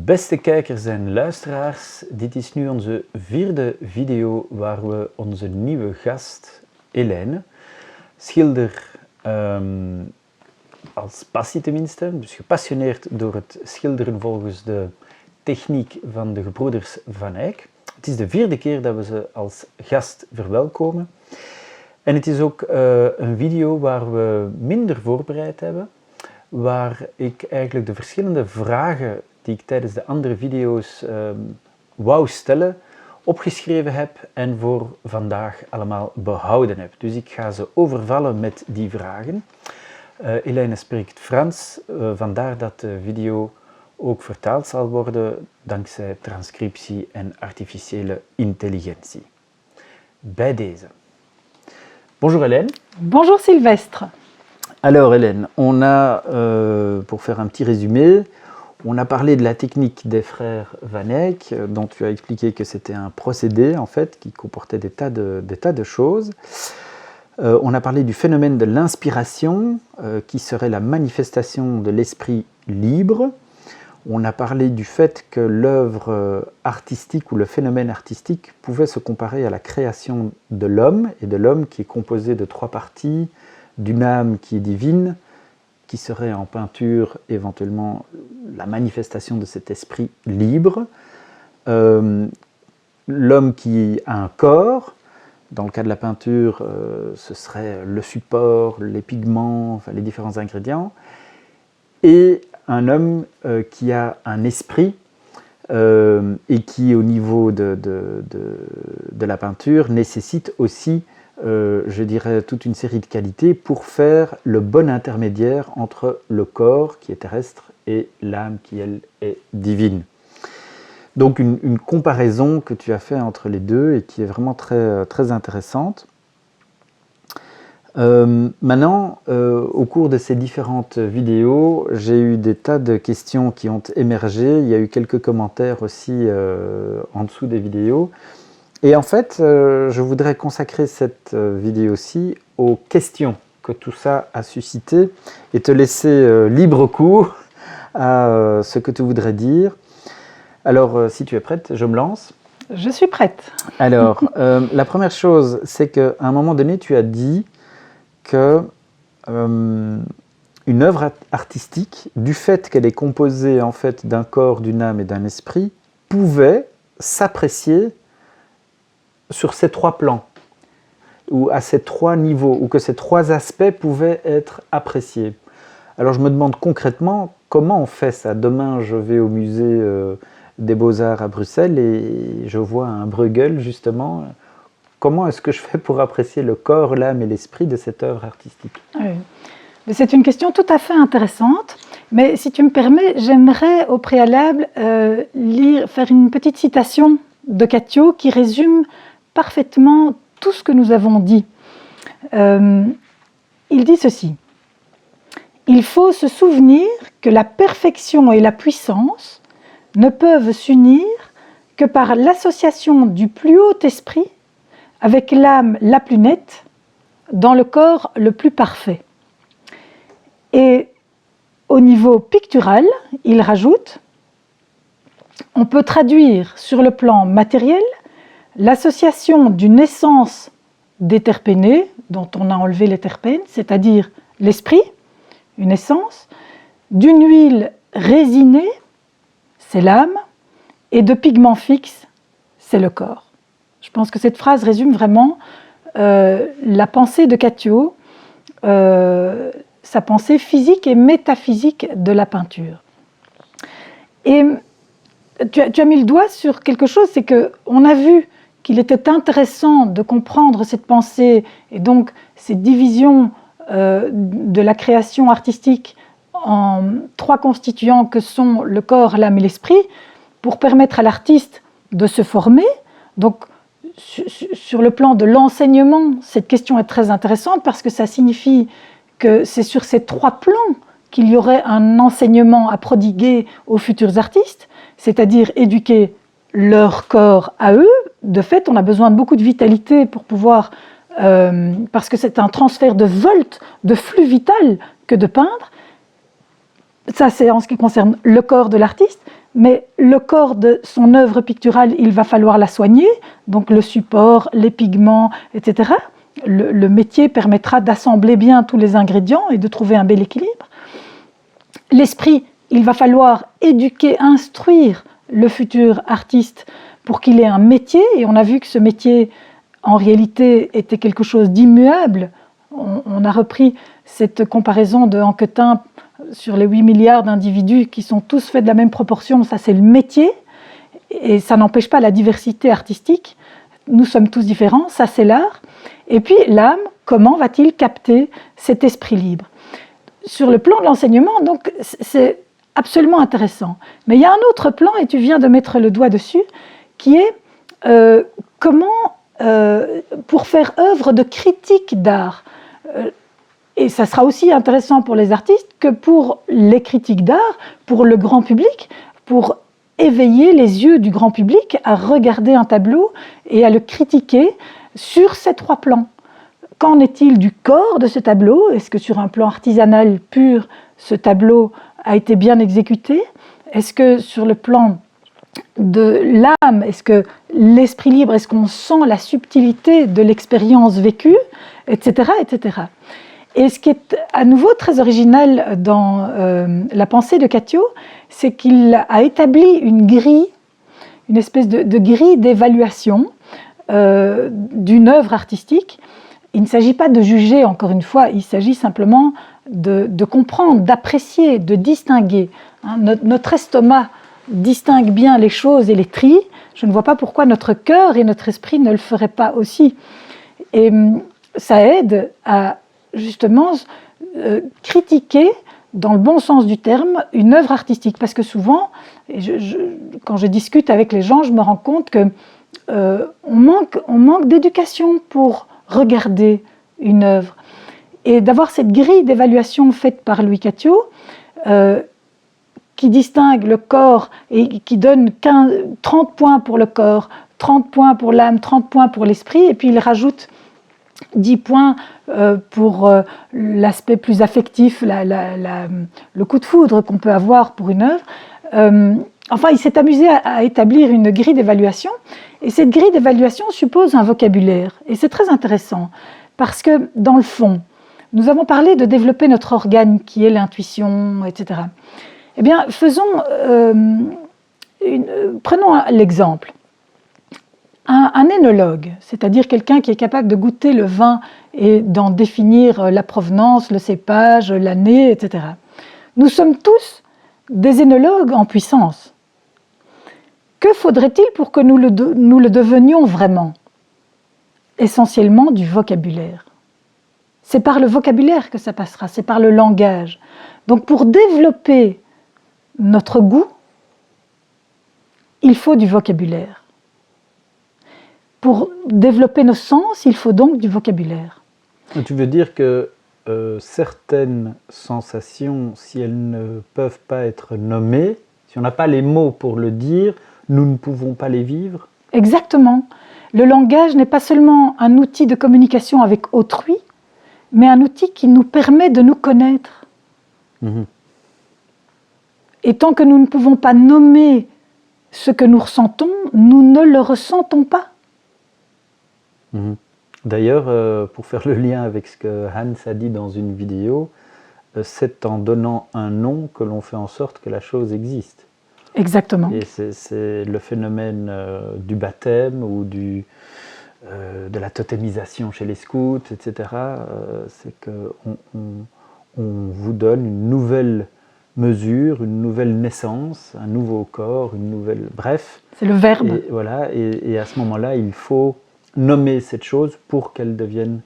Beste kijkers en luisteraars, dit is nu onze vierde video waar we onze nieuwe gast, Hélène, schilder als passie tenminste, dus gepassioneerd door het schilderen volgens de techniek van de gebroeders Van Eyck. Het is de vierde keer dat we ze als gast verwelkomen. En het is ook een video waar we minder voorbereid hebben, waar ik eigenlijk de verschillende vragen die ik tijdens de andere video's wou stellen, opgeschreven heb en voor vandaag allemaal behouden heb. Dus ik ga ze overvallen met die vragen. Hélène spreekt Frans, vandaar dat de video ook vertaald zal worden dankzij transcriptie en artificiële intelligentie. Bij deze. Bonjour Hélène. Bonjour Sylvestre. Alors Hélène, on a, pour faire un petit résumé, on a parlé de la technique des frères Van Eyck, dont tu as expliqué que c'était un procédé en fait qui comportait des tas de choses. On a parlé du phénomène de l'inspiration, qui serait la manifestation de l'esprit libre. On a parlé du fait que l'œuvre artistique ou le phénomène artistique pouvait se comparer à la création de l'homme, et de l'homme qui est composé de trois parties, d'une âme qui est divine, qui serait en peinture éventuellement la manifestation de cet esprit libre, l'homme qui a un corps, dans le cas de la peinture, ce serait le support, les pigments, enfin les différents ingrédients, et un homme qui a un esprit et qui, au niveau de la peinture, nécessite aussi, je dirais, toute une série de qualités pour faire le bon intermédiaire entre le corps qui est terrestre et l'âme qui, elle, est divine. Donc une comparaison que tu as fait entre les deux et qui est vraiment très intéressante. Maintenant, au cours de ces différentes vidéos, j'ai eu des tas de questions qui ont émergé. Il y a eu quelques commentaires aussi en dessous des vidéos. Et en fait, je voudrais consacrer cette vidéo-ci aux questions que tout ça a suscité et te laisser libre cours à ce que tu voudrais dire. Alors, si tu es prête, je me lance. Je suis prête. Alors, la première chose, c'est qu'à un moment donné, tu as dit que une œuvre artistique, du fait qu'elle est composée en fait d'un corps, d'une âme et d'un esprit, pouvait s'apprécier sur ces trois plans, ou à ces trois niveaux, ou que ces trois aspects pouvaient être appréciés. Alors je me demande concrètement comment on fait ça. Demain, je vais au musée des Beaux-Arts à Bruxelles et je vois un Bruegel justement. Comment est-ce que je fais pour apprécier le corps, l'âme et l'esprit de cette œuvre artistique? Oui. C'est une question tout à fait intéressante, mais si tu me permets, j'aimerais au préalable faire une petite citation de Cathio qui résume parfaitement tout ce que nous avons dit. Il dit ceci: « Il faut se souvenir que la perfection et la puissance ne peuvent s'unir que par l'association du plus haut esprit avec l'âme la plus nette, dans le corps le plus parfait. » Et au niveau pictural, il rajoute: « On peut traduire sur le plan matériel l'association d'une essence déterpénée, dont on a enlevé les terpènes, c'est-à-dire l'esprit, une essence, d'une huile résinée, c'est l'âme, et de pigments fixes, c'est le corps. » Je pense que cette phrase résume vraiment la pensée de Cathio, sa pensée physique et métaphysique de la peinture. Et tu as mis le doigt sur quelque chose, c'est qu'on a vu qu'il était intéressant de comprendre cette pensée et donc cette division de la création artistique en trois constituants que sont le corps, l'âme et l'esprit, pour permettre à l'artiste de se former. Donc, sur le plan de l'enseignement, cette question est très intéressante parce que ça signifie que c'est sur ces trois plans qu'il y aurait un enseignement à prodiguer aux futurs artistes, c'est-à-dire éduquer leur corps à eux. De fait, on a besoin de beaucoup de vitalité pour pouvoir, parce que c'est un transfert de volt, de flux vital que de peindre. Ça, c'est en ce qui concerne le corps de l'artiste. mais le corps de son œuvre picturale, il va falloir la soigner, donc le support, les pigments, etc. Le métier permettra d'assembler bien tous les ingrédients et de trouver un bel équilibre. L'esprit, il va falloir éduquer, instruire le futur artiste pour qu'il ait un métier, et on a vu que ce métier, en réalité, était quelque chose d'immuable. On a repris cette comparaison de Anquetin sur les 8 milliards d'individus qui sont tous faits de la même proportion, ça c'est le métier, et ça n'empêche pas la diversité artistique. Nous sommes tous différents, ça c'est l'art. Et puis l'âme, comment va-t-il capter cet esprit libre? Sur le plan de l'enseignement, donc, c'est absolument intéressant. Mais il y a un autre plan, et tu viens de mettre le doigt dessus, qui est pour faire œuvre de critique d'art. Et ça sera aussi intéressant pour les artistes que pour les critiques d'art, pour le grand public, pour éveiller les yeux du grand public à regarder un tableau et à le critiquer sur ces 3 plans. Qu'en est-il du corps de ce tableau? Est-ce que sur un plan artisanal pur, ce tableau a été bien exécuté? Est-ce que sur le plan de l'âme, est-ce que l'esprit libre, est-ce qu'on sent la subtilité de l'expérience vécue, etc., etc. Et ce qui est à nouveau très original dans la pensée de Cattio, c'est qu'il a établi une grille, une espèce de grille d'évaluation d'une œuvre artistique. Il ne s'agit pas de juger, encore une fois, il s'agit simplement de comprendre, d'apprécier, de distinguer. Notre estomac distingue bien les choses et les trie. Je ne vois pas pourquoi notre cœur et notre esprit ne le feraient pas aussi. Et ça aide à justement critiquer, dans le bon sens du terme, une œuvre artistique. Parce que souvent, quand je discute avec les gens, je me rends compte qu'on manque d'éducation pour regarder une œuvre. Et d'avoir cette grille d'évaluation faite par Louis Cattio, qui distingue le corps et qui donne 30 points pour le corps, 30 points pour l'âme, 30 points pour l'esprit, et puis il rajoute 10 points pour l'aspect plus affectif, le coup de foudre qu'on peut avoir pour une œuvre. Enfin, il s'est amusé à établir une grille d'évaluation, et cette grille d'évaluation suppose un vocabulaire. Et c'est très intéressant, parce que dans le fond, nous avons parlé de développer notre organe qui est l'intuition, etc. Eh bien, prenons l'exemple. Un œnologue, c'est-à-dire quelqu'un qui est capable de goûter le vin et d'en définir la provenance, le cépage, l'année, etc. Nous sommes tous des œnologues en puissance. Que faudrait-il pour que nous le devenions vraiment? Essentiellement du vocabulaire. C'est par le vocabulaire que ça passera, c'est par le langage. Donc pour développer notre goût, il faut du vocabulaire. Pour développer nos sens, il faut donc du vocabulaire. Tu veux dire que certaines sensations, si elles ne peuvent pas être nommées, si on n'a pas les mots pour le dire, nous ne pouvons pas les vivre? Exactement. Le langage n'est pas seulement un outil de communication avec autrui, mais un outil qui nous permet de nous connaître. Mmh. Et tant que nous ne pouvons pas nommer ce que nous ressentons, nous ne le ressentons pas. Mmh. D'ailleurs, pour faire le lien avec ce que Hans a dit dans une vidéo, c'est en donnant un nom que l'on fait en sorte que la chose existe. Exactement. Et c'est le phénomène du baptême ou de la totémisation chez les scouts, etc. C'est qu'on vous donne une nouvelle mesure, une nouvelle naissance, un nouveau corps, une nouvelle... Bref. C'est le verbe. Et, voilà, et à ce moment-là, il faut nommer cette chose pour qu'elle devienne...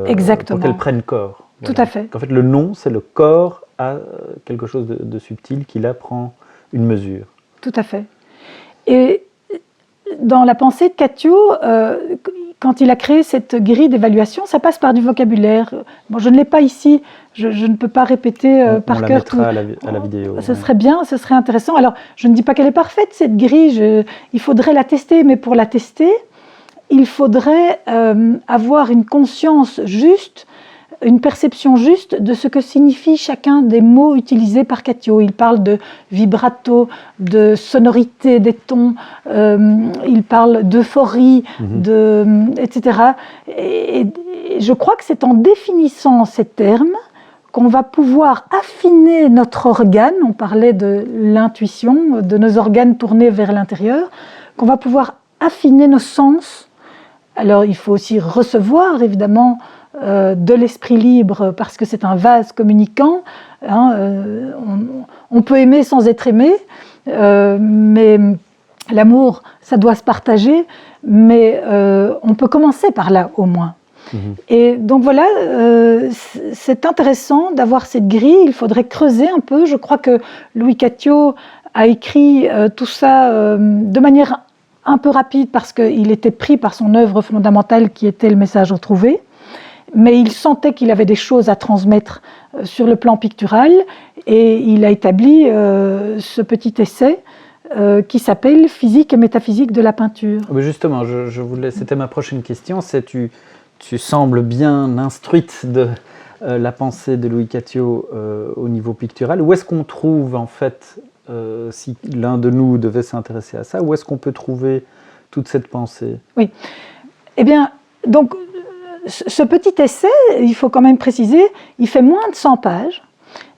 Exactement. Pour qu'elle prenne corps. Voilà. Tout à fait. En fait, le nom, c'est le corps à quelque chose de subtil qui là prend une mesure. Tout à fait. Et dans la pensée de Cattio, quand il a créé cette grille d'évaluation, ça passe par du vocabulaire. Bon, je ne l'ai pas ici, je ne peux pas répéter par cœur. On la mettra à la vidéo. Ce serait bien, ce serait intéressant. Alors, je ne dis pas qu'elle est parfaite, cette grille, il faudrait la tester, mais pour la tester, il faudrait avoir une conscience juste une perception juste de ce que signifie chacun des mots utilisés par Cathio. Il parle de vibrato, de sonorité des tons, il parle d'euphorie, etc. Et je crois que c'est en définissant ces termes qu'on va pouvoir affiner notre organe, on parlait de l'intuition, de nos organes tournés vers l'intérieur, qu'on va pouvoir affiner nos sens. Alors il faut aussi recevoir évidemment de l'esprit libre parce que c'est un vase communicant. On peut aimer sans être aimé, mais l'amour, ça doit se partager, mais on peut commencer par là au moins. Et donc voilà, c'est intéressant d'avoir cette grille, il faudrait creuser un peu. Je crois que Louis Cathio a écrit tout ça de manière un peu rapide parce qu'il était pris par son œuvre fondamentale qui était le message retrouvé, mais il sentait qu'il avait des choses à transmettre sur le plan pictural et il a établi ce petit essai qui s'appelle « Physique et métaphysique de la peinture ». Mais justement, c'était ma prochaine question, c'est tu sembles bien instruite de la pensée de Louis Cathio au niveau pictural. Où est-ce qu'on trouve, en fait, si l'un de nous devait s'intéresser à ça, où est-ce qu'on peut trouver toute cette pensée? Oui. Eh bien, donc, ce petit essai, il faut quand même préciser, il fait moins de 100 pages,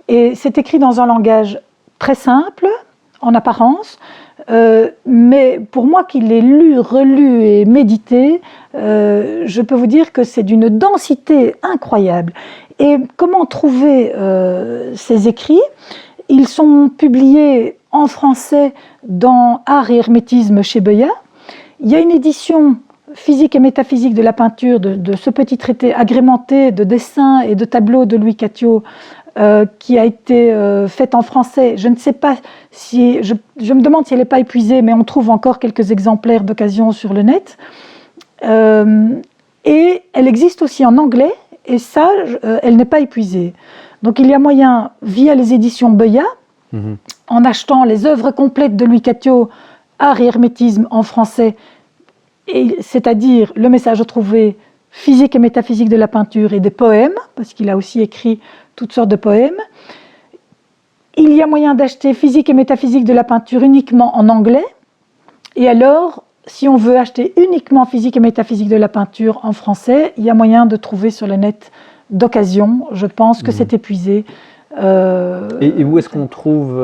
et c'est écrit dans un langage très simple, en apparence, mais pour moi qui l'ai lu, relu et médité, je peux vous dire que c'est d'une densité incroyable. Et comment trouver ces écrits? Ils sont publiés en français dans Art et Hermétisme chez Beuillat. Il y a une édition Physique et métaphysique de la peinture de ce petit traité agrémenté de dessins et de tableaux de Louis Cathio qui a été faite en français. Je ne sais pas si... Je me demande si elle n'est pas épuisée, mais on trouve encore quelques exemplaires d'occasion sur le net. Et elle existe aussi en anglais, et ça, elle n'est pas épuisée. Donc il y a moyen, via les éditions Beuillat, en achetant les œuvres complètes de Louis Cathio, Art et Hermétisme en français, c'est-à-dire le message retrouvé, physique et métaphysique de la peinture et des poèmes, parce qu'il a aussi écrit toutes sortes de poèmes. Il y a moyen d'acheter physique et métaphysique de la peinture uniquement en anglais. Et alors, si on veut acheter uniquement physique et métaphysique de la peinture en français, il y a moyen de trouver sur le net d'occasion. Je pense que c'est épuisé. Et où est-ce qu'on trouve,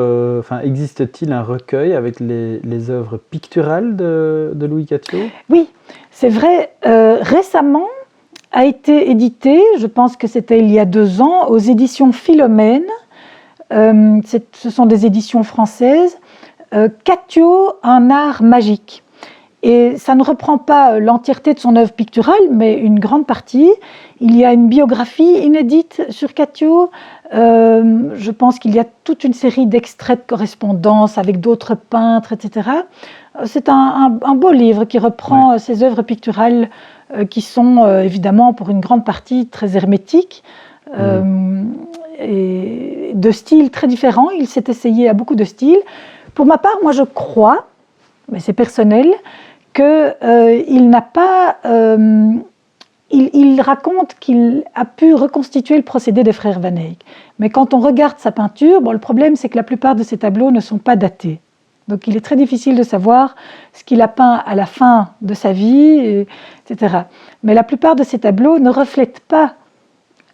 existe-t-il un recueil avec les œuvres picturales de Louis Cathio? Oui, c'est vrai. Récemment a été édité, je pense que c'était il y a 2 ans, aux éditions Philomène. Ce sont des éditions françaises. Cathio, un art magique. Et ça ne reprend pas l'entièreté de son œuvre picturale, mais une grande partie. Il y a une biographie inédite sur Cathio. Je pense qu'il y a toute une série d'extraits de correspondance avec d'autres peintres, etc. C'est un beau livre qui reprend ses œuvres picturales qui sont évidemment pour une grande partie très hermétiques et de styles très différents. Il s'est essayé à beaucoup de styles. Pour ma part, moi je crois, mais c'est personnel, qu'il n'a pas... il raconte qu'il a pu reconstituer le procédé des frères Van Eyck. Mais quand on regarde sa peinture, le problème c'est que la plupart de ses tableaux ne sont pas datés. Donc il est très difficile de savoir ce qu'il a peint à la fin de sa vie, etc. Mais la plupart de ses tableaux ne reflètent pas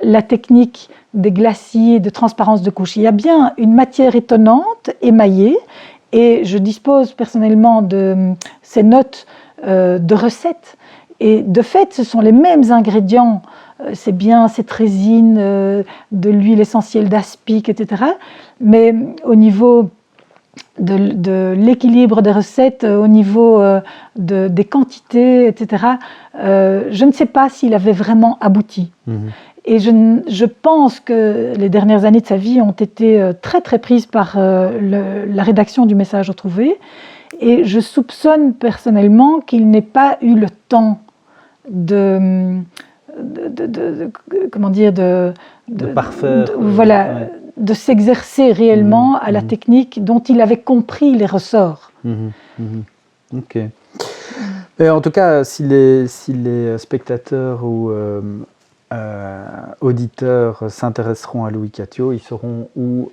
la technique des glacis, de transparence de couche. Il y a bien une matière étonnante, émaillée, et je dispose personnellement de ces notes de recettes. Et de fait, ce sont les mêmes ingrédients, c'est bien cette résine, de l'huile essentielle d'aspic, etc. Mais au niveau de l'équilibre des recettes, au niveau des quantités, etc., je ne sais pas s'il avait vraiment abouti. Et je pense que les dernières années de sa vie ont été très très prises par la rédaction du message retrouvé. Et je soupçonne personnellement qu'il n'ait pas eu le temps de s'exercer réellement à la technique dont il avait compris les ressorts. Ok. Mais en tout cas, si les spectateurs ou auditeurs s'intéresseront à Louis Cattiot, ils sauront où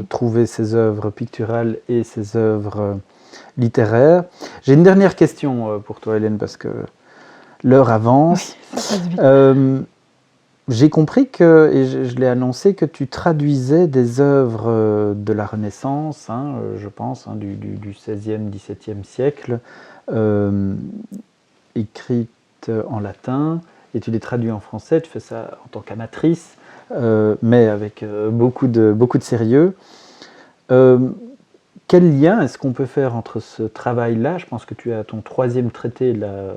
trouver ses œuvres picturales et ses œuvres littéraires. J'ai une dernière question pour toi, Hélène, parce que l'heure avance. Oui, ça passe vite. J'ai compris que, et je l'ai annoncé, que tu traduisais des œuvres de la Renaissance, je pense, du XVIe, XVIIe siècle, écrites en latin, et tu les traduis en français. Tu fais ça en tant qu'amatrice, mais avec beaucoup de sérieux. Quel lien est-ce qu'on peut faire entre ce travail-là? Je pense que tu as ton 3e traité là,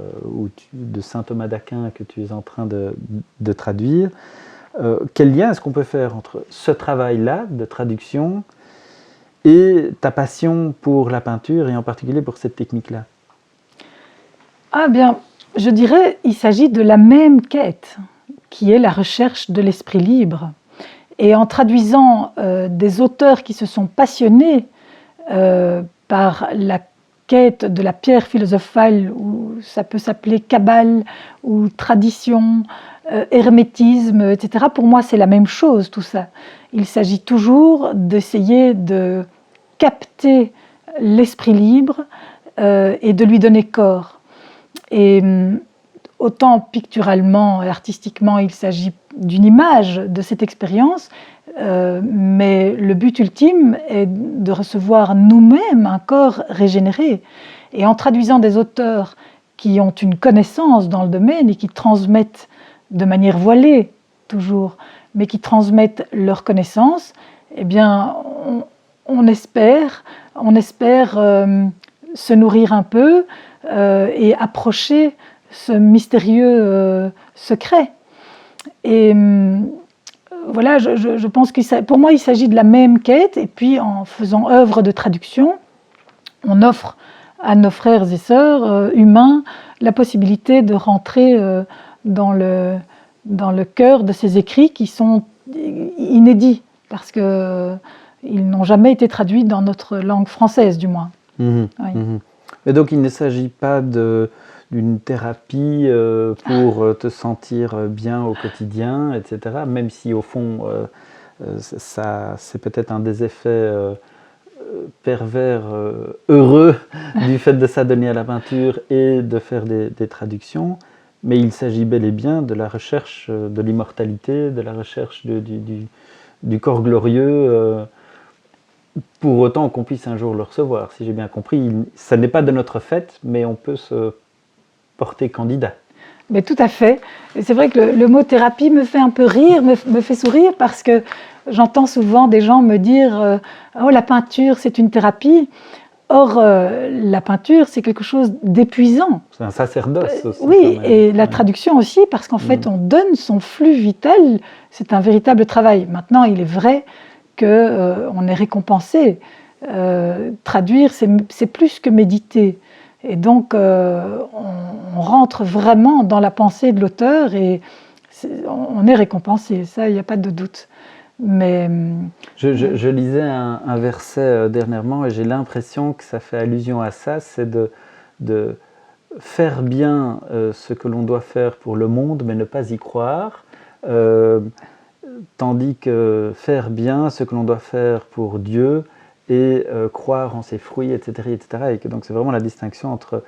de saint Thomas d'Aquin que tu es en train de traduire. Quel lien est-ce qu'on peut faire entre ce travail-là de traduction et ta passion pour la peinture et en particulier pour cette technique-là? Ah bien, je dirais il s'agit de la même quête, qui est la recherche de l'esprit libre. Et en traduisant des auteurs qui se sont passionnés par la quête de la pierre philosophale, ou ça peut s'appeler kabbale, ou tradition, hermétisme, etc. Pour moi, c'est la même chose, tout ça. Il s'agit toujours d'essayer de capter l'esprit libre et de lui donner corps. Et autant picturalement et artistiquement, il s'agit d'une image de cette expérience, mais le but ultime est de recevoir nous-mêmes un corps régénéré. Et en traduisant des auteurs qui ont une connaissance dans le domaine et qui transmettent de manière voilée, toujours, mais qui transmettent leur connaissance, eh bien, on espère se nourrir un peu et approcher ce mystérieux secret. Et voilà, je pense que pour moi, il s'agit de la même quête. Et puis, en faisant œuvre de traduction, on offre à nos frères et sœurs humains la possibilité de rentrer dans le cœur de ces écrits qui sont inédits, parce qu'ils n'ont jamais été traduits dans notre langue française, du moins. Oui. Et donc, il ne s'agit pas d'une thérapie pour te sentir bien au quotidien, etc. Même si au fond, c'est peut-être un des effets pervers heureux du fait de s'adonner à la peinture et de faire des traductions. Mais il s'agit bel et bien de la recherche de l'immortalité, de la recherche du corps glorieux, pour autant qu'on puisse un jour le recevoir. Si j'ai bien compris, ça n'est pas de notre fait, mais on peut se porter candidat. Mais tout à fait. Et c'est vrai que le mot thérapie me fait un peu rire, me fait sourire, parce que j'entends souvent des gens me dire « Oh, la peinture, c'est une thérapie ». Or, la peinture, c'est quelque chose d'épuisant. C'est un sacerdoce aussi. Oui, et la traduction aussi, parce qu'en fait, on donne son flux vital. C'est un véritable travail. Maintenant, il est vrai qu'on est récompensé. Traduire, c'est plus que méditer. Et donc, on rentre vraiment dans la pensée de l'auteur et on est récompensé. Ça, il n'y a pas de doute. Mais je lisais un verset dernièrement et j'ai l'impression que ça fait allusion à ça, c'est de faire bien ce que l'on doit faire pour le monde, mais ne pas y croire, tandis que faire bien ce que l'on doit faire pour Dieu et croire en ses fruits, etc., etc. Et que donc c'est vraiment la distinction entre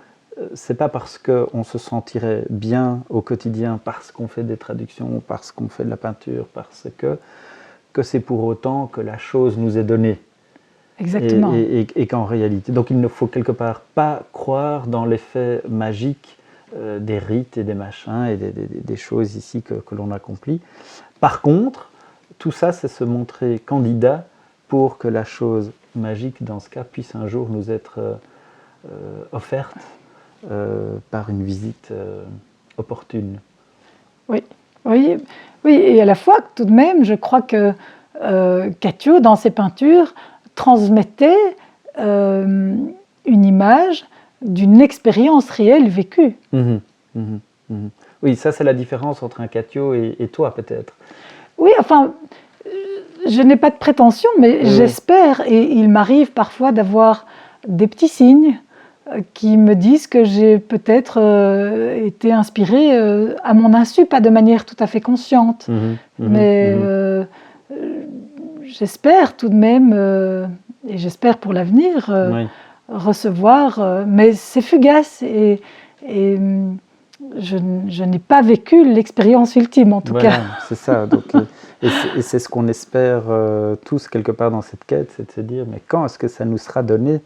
c'est pas parce qu'on se sentirait bien au quotidien parce qu'on fait des traductions, parce qu'on fait de la peinture, parce que c'est pour autant que la chose nous est donnée. Exactement. Et qu'en réalité, donc il ne faut quelque part pas croire dans l'effet magique des rites et des machins et des choses ici que l'on accomplit. Par contre, tout ça, c'est se montrer candidat pour que la chose magique, dans ce cas, puisse un jour nous être offerte par une visite opportune. Oui, oui, oui, et à la fois, tout de même, je crois que Cattiot, dans ses peintures, transmettait une image d'une expérience réelle vécue. Oui, ça c'est la différence entre un Cattiot et toi peut-être. Oui, enfin, je n'ai pas de prétention, mais j'espère, et il m'arrive parfois d'avoir des petits signes qui me disent que j'ai peut-être été inspirée à mon insu, pas de manière tout à fait consciente. Mais j'espère tout de même, et j'espère pour l'avenir, recevoir, mais c'est fugace et je n'ai pas vécu l'expérience ultime en tout cas. C'est ça. Donc, et c'est ce qu'on espère tous quelque part dans cette quête, c'est de se dire mais quand est-ce que ça nous sera donné?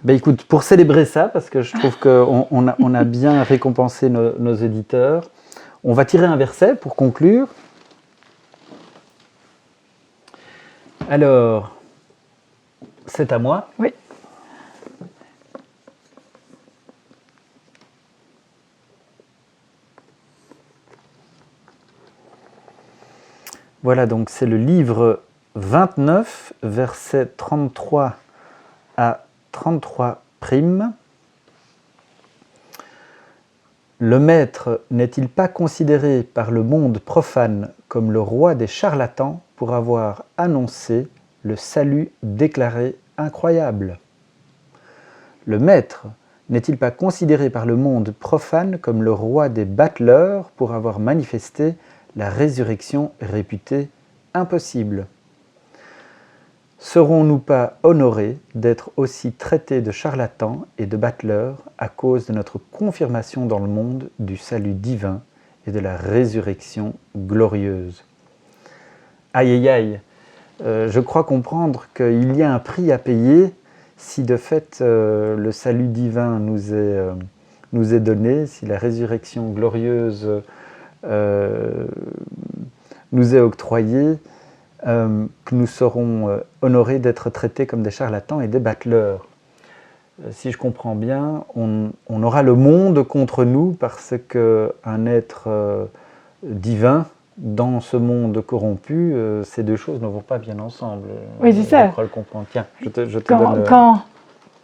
Écoute, pour célébrer ça, parce que je trouve qu'on a bien récompensé nos éditeurs, on va tirer un verset pour conclure. Alors, c'est à moi. Oui. Voilà, donc c'est le livre 29, versets 33 à 33 prime. Le maître n'est-il pas considéré par le monde profane comme le roi des charlatans pour avoir annoncé le salut déclaré incroyable? Le maître n'est-il pas considéré par le monde profane comme le roi des battleurs pour avoir manifesté la résurrection réputée impossible? Serons-nous pas honorés d'être aussi traités de charlatans et de battleurs à cause de notre confirmation dans le monde du salut divin et de la résurrection glorieuse? Aïe aïe aïe, je crois comprendre qu'il y a un prix à payer si de fait le salut divin nous est donné, si la résurrection glorieuse nous est octroyée, que nous serons honorés d'être traités comme des charlatans et des battleurs. Si je comprends bien, on aura le monde contre nous parce qu'un être divin, dans ce monde corrompu, ces deux choses ne vont pas bien ensemble. Oui, c'est ça. Je crois le comprendre. Tiens, je te donne...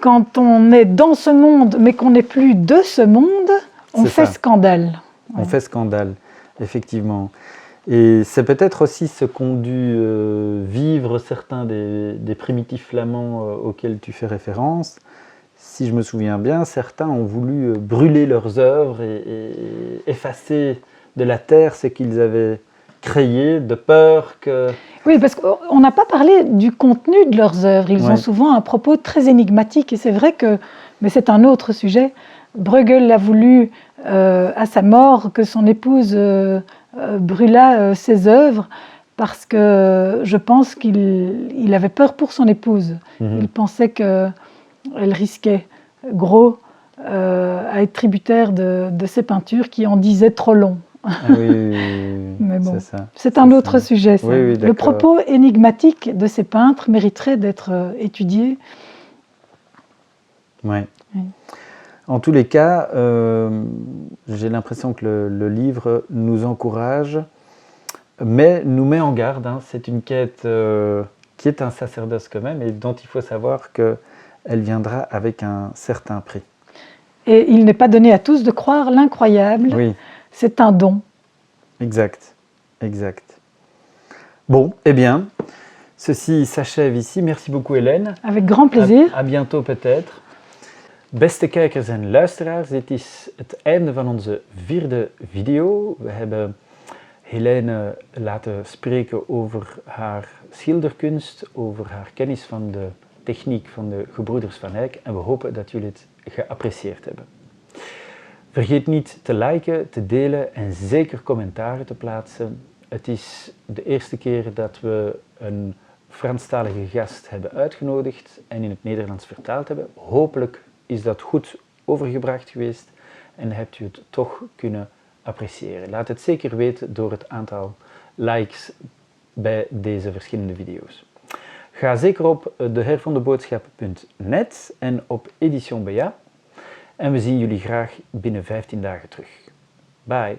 Quand on est dans ce monde, mais qu'on n'est plus de ce monde, on fait scandale. On fait scandale, effectivement. Et c'est peut-être aussi ce qu'ont dû vivre certains des primitifs flamands auxquels tu fais référence. Si je me souviens bien, certains ont voulu brûler leurs œuvres et effacer de la terre ce qu'ils avaient créé, de peur que... Oui, parce qu'on n'a pas parlé du contenu de leurs œuvres. Ils ont souvent un propos très énigmatique. Et c'est vrai que, mais c'est un autre sujet, Bruegel a voulu, à sa mort, que son épouse brûla ses œuvres parce que je pense qu'il avait peur pour son épouse. Il pensait qu'elle risquait gros à être tributaire de ses peintures qui en disaient trop long. Mais bon, c'est un autre sujet. Ça. Le propos énigmatique de ces peintres mériterait d'être étudié. Oui. En tous les cas, j'ai l'impression que le livre nous encourage, mais nous met en garde. C'est une quête qui est un sacerdoce quand même et dont il faut savoir qu'elle viendra avec un certain prix. Et il n'est pas donné à tous de croire l'incroyable. Oui. C'est un don. Exact, exact. Bon, eh bien, ceci s'achève ici. Merci beaucoup Hélène. Avec grand plaisir. À bientôt peut-être. Beste kijkers en luisteraars, dit is het einde van onze 4e video. We hebben Hélène laten spreken over haar schilderkunst, over haar kennis van de techniek van de gebroeders Van Eyck en we hopen dat jullie het geapprecieerd hebben. Vergeet niet te liken, te delen en zeker commentaren te plaatsen. Het is de eerste keer dat we een Franstalige gast hebben uitgenodigd en in het Nederlands vertaald hebben. Hopelijk is dat goed overgebracht geweest en hebt u het toch kunnen appreciëren. Laat het zeker weten door het aantal likes bij deze verschillende video's. Ga zeker op dehervondeboodschap.net en op Edition Bea. En we zien jullie graag binnen 15 dagen terug. Bye!